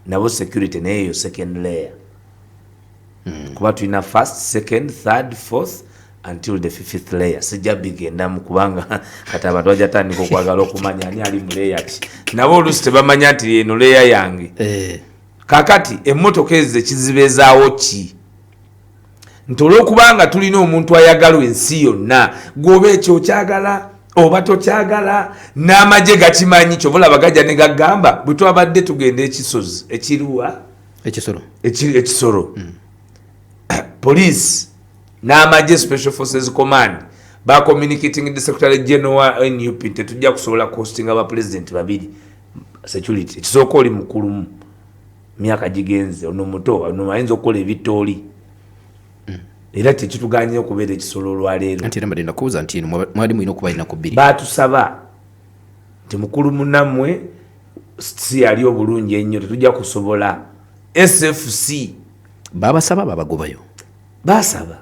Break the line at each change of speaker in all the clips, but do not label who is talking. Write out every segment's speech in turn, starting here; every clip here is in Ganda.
nabo security neyo second layer kuba tulina first second third fourth until the fifth layer sijja bigenda mu kubanga kati abantu bajatandika okwagala okumanya ani ali mu layer ki nabo olusi tebamanya nti eno layer yange kakati emmotoka ezo ekizibezaawo ki nti olwokubanga tulina omuntu ayagala ensi yonna gwoba ekyo kyagala oba tokyagala n'amagye gakimanyi kyobulaba gajja ne gagamba bwe twabadde tugenda ekisozi ekiriwa ekisoro police n'amagye special forces command ba communicating the secretary general NUP tetujja kusobola costing aba president babiri security ekisooka oli mukulu myaka gigenze ono muto ono ayinza okukola ebitooli era tekituganye okubeera ekisolo olwaleero
nti nambadde nakubuuza nti mwali mulina okuba alina ku bbiri
batusaba nti mukulu munammwe si yali obulungi ennyo tetujja kusobola SFC
babasaba babagobayo
basaba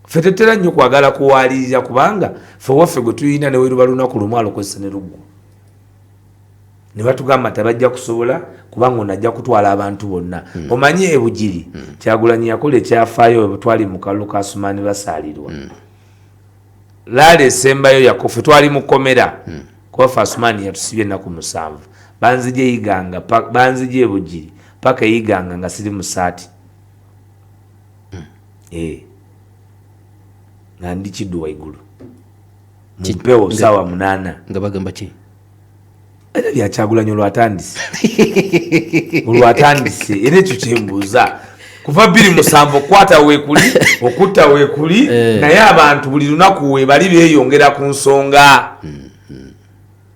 ffe tetera nnyo kwagala kuwalirira kubanga ffe waffe gwe tulina ne weruba lunaku lumu alokozesa ne luggwa ne batugamba tabajja kusobola kubanga onajja kutwala abantu bonna omanye ebugiri Kyagulanyi yakola ekyafaayo bwe twali mu kalulu ka Asumaani basaalirwa laale esembayo yakofe twali mukomera kuba ffe Asumaani yatusibye ennaku 7 banzije eyiganga banzije ebugiri paka eyiganga nga siri mu saati nga ndi kiddu waigulu mumpewo sawa 8
nga bagamba ki
era bya Kyagulanyi olwatandise era ekyo kyembuuza kuva 27 kwata weekuli okutta weekuli naye abantu buli lunaku we bali beeyongera ku nsonga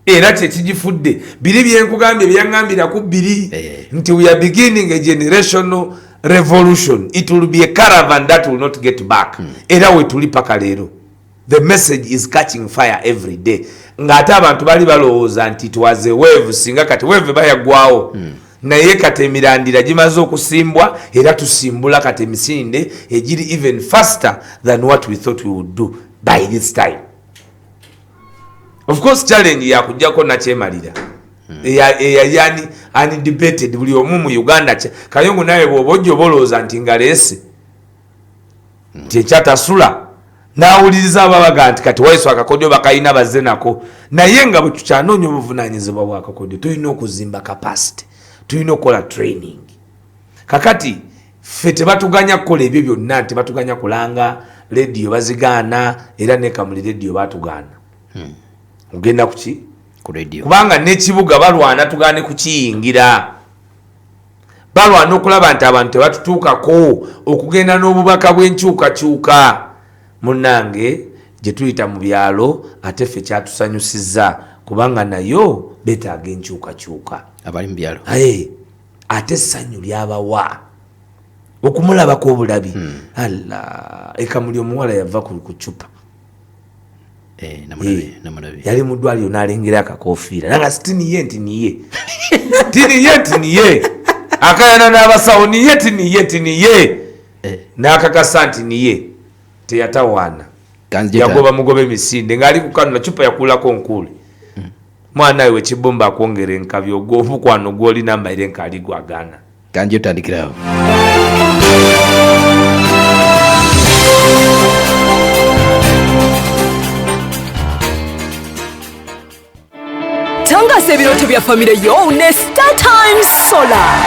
era kyekigifudde biri byenkugambye byaŋŋambira ku bbiri nti we are beginning a generational revolution. It will be a caravan that will not get back. Era we tuli paka leero. The message is catching fire every day. Ngate abantu bali balowooza nti twaze wave singa kati wave bayagwawo. Naye kati emirandira gimaze okusimbwa era tusimbula kati emisinde egiri even faster than what we thought we would do by this time. Of course challenge ya kujjako na kyemalira. Yani undebated buli omu mu Uganda Kayongo naye bw'obojjo bolooza nti ngaleese nti ekyatasula n'awuliriza ababaga nti kati WAISWA akakodyo bakayina bazze nako naye nga bwe tukyanoonya obuvunaanyizibwa bw'akakodyo tulina okuzimba capacity tulina okukola training kakati ffe tebatuganya kukola ebyo byonna nti batuganya kulanga rediyo bazigaana era nekamuli rediyo batugana ogenda kuki kubanga n'ekibuga balwana tugaane kukiyingira balwana okulaba nti abantu tebatutuukako okugenda n'obubaka bw'enkyukakyuka munnange gye tuyita mu byalo ate ffe kyatusanyusizza kubanga nayo betaaga enkyukakyuka
abali mu byalo
ate essanyu lyabawa okumulabako obulabi alla ekamuli omuwala yava ku cupa
namulabe
yali mu ddwaliro n'alengera akakofiira nanga sitiniye ntiniye tiniye akayana n'abasawo niye n'akakasa nti niye teyatawaana yagoba mugoba emisinde ng'ali ku kano na cupa yakulako nkuule mwana we kibomba akwongera enkabi ogw'omukwano gw'olina amaire nkaali gwagaana
kanji otandikirawo
Tangasa ebirooto bya famire yo ne Star Times Solar.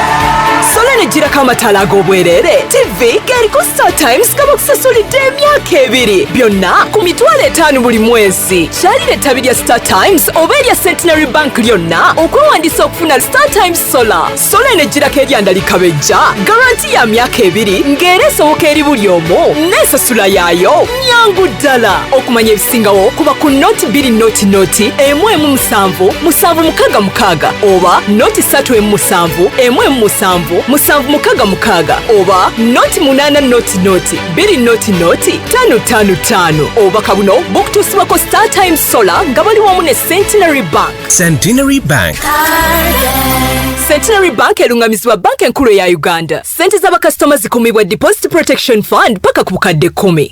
Solar ne gira kamatala ag'obwerere. TV geriko Star Times kaba kusasulidde emyaka 2 byonna ku mitwalo 5 buli mwezi. Kyalira ettabi lya Star Times oba erya Centenary Bank lyonna okwewandiisa okufuna Star Times Solar. Solar ne girako eryandalika bejja garanti ya myaka 2 ng'era esoboka eri buli omu n'ensasula yaayo nyangu ddala. Okumanya ebisingawo kuba ku noti 2 noti 1.7 musanvu mukaga mukaga oba noti 3.7 1.7 mukaga oba noti 8 noti 2 noti 555 oba kabuno bukutusibwako Star Times Solar nga bali wamu ne Centenary Bank. Centenary Bank erungamizibwa banka enkulu ya Uganda. Sente z'abakasitoma zikumibwa Deposit Protection Fund paka ku bukadde 10.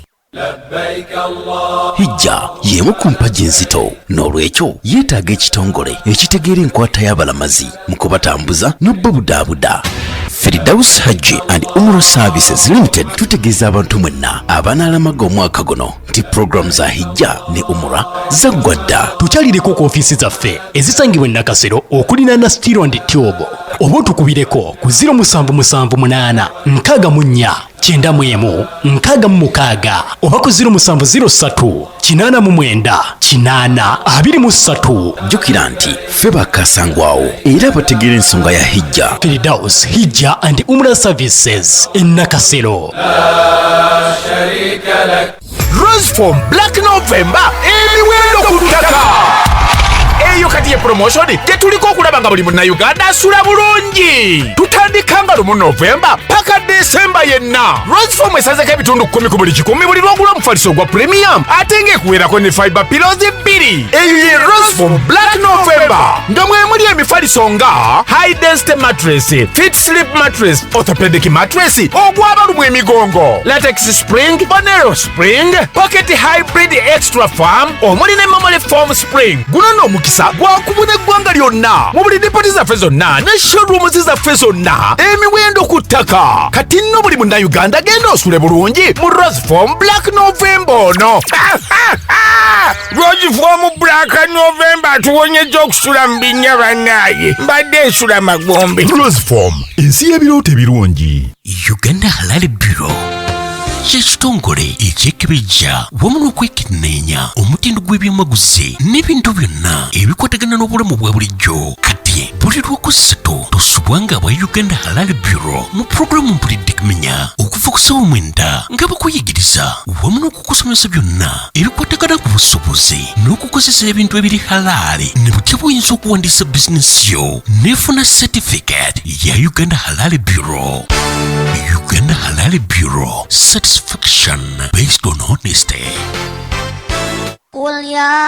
hijja y'emu ku mpagi enzito n'olwekyo yeetaaga ekitongole ekitegeera enkwata y'abalamazi mu kubatambuza n'obbabudaabuda. Firdaus Hajji and Umrah Services Limited tutegeeza abantu mwenna abanaalamaga omwaka guno nti program za hijja ne umura zaggwa dda.
Tukyalireko ku ofiisi zaffe ezisangibwa e Nakasero okuliraana Stilo and Trhough, oba otukubireko ku 0778 64 91 66 oba ku 0703 89 8 23.
Jjukira nti ffe bakasangwawo era bategeera ensonga ya hijja.
Firdaus Hijja and Umrah Services e Nakasero.
Rose from Black November emiwendo ku ttaka. Eyo kati ye promotion tetuliko okulaba nga buli munnayuganda asula bulungi. Tutandika nga lumu November paka December yenna. Rose Form esazeko ebitundu 10 ku buli 10 buli lwogula omufaliso gwa premium ate ng'ekuweerako ne fiber pillows 2. Eyo ye Rose Form Black November nga mwe muli emifaliso nga high density mattress, fit sleep mattress, orthopedic mattress ogw'abalumu emigongo, latex spring, Bonero spring, pocket hybrid extra firm omuli ne memory foam spring. Guno n'omukisa gwakubuna eggwanga lyonna mu buli dipoti zaffe zonna ne showrooms zaffe zonna emiwendo ku ttaka. Kati nno buli munnayuganda genda osule bulungi mu Rose Form Black November ono. Rose Form Black November tuwonyezza okusula mu binnya bannaaye mbadde nsula magombe. Rose Form ensi y'ebirooto ebirungi.
Uganda Halal Bureau kyekitongole ekyekebejja wamu n'okwekenneenya omutindo gw'ebyamaguzi n'ebintu byonna ebikwatagana n'obulamu bwa bulijjo. Kati buli lwokusatu tosubwanga aba Uganda Halal Bureau mu pulogulaamu mpulidde kumenya okuva ku ssaawa 9 nga bakuyigiriza wamu n'okukusomesa byonna ebikwatagana ku busobozi n'okukozesa ebintu ebiri halaali ne butya buyinza okuwandiisa bizinesi yo n'efuna certificate ya Uganda Halal Bureau. Uganda Halal Bureau, satisfaction based on honesty.
قل يا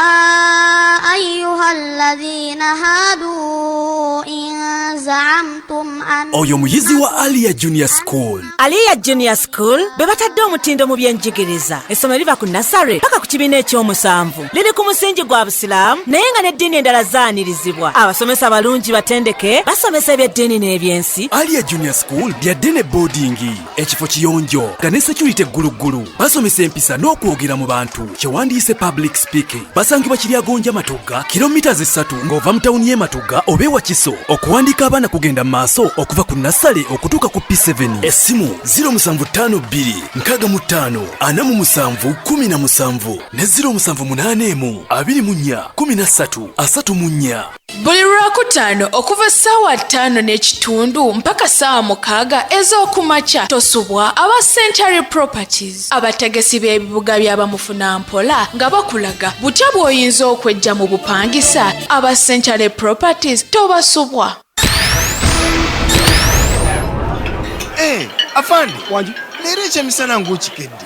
أيها الذين هادوا إن زعمتم أن
oyo muyizi wa Aliyah Junior School.
Aliyah Junior School be batadde omutindo mu byenjigiriza. Essomero liva ku nasare paka ku kibiina ekyomusanvu. Liri ku musingi gwa Busiraamu naye nga n'eddiini endala zaanirizibwa. Abasomesa balungi batendeke basomesa ebyeddiini n'ebyensi.
Aliyah Junior School lyadde ne boarding, ekifo kiyonjo nga ne security guluggulu. Basomesa empisa n'okwogera mu bantu kyewandiise public speaking. Basangibwa Kiryagonja Matugga kilomita 3 ng'ova mu tawuni y'e Matugga oba ewa Kiso. Okuwandiika abaana kugenda mu maaso okuva ku nasale okutuuka ku P7. Essimu 0752 65 47 17 ne 0781 24 13 34.
Buli Lwakutaano okuva ssaawa 5:30 mpaka ssaawa 6 ez'okumakya tosubwa aba Century Properties abategesi b'ebibuga by'abamufuna mpola nga bakulaga butya bw'oyinza okwejja mu bupangisa. Aba Century Properties tobasubwa.
Afande, leero ekyemisana ng'okikedde.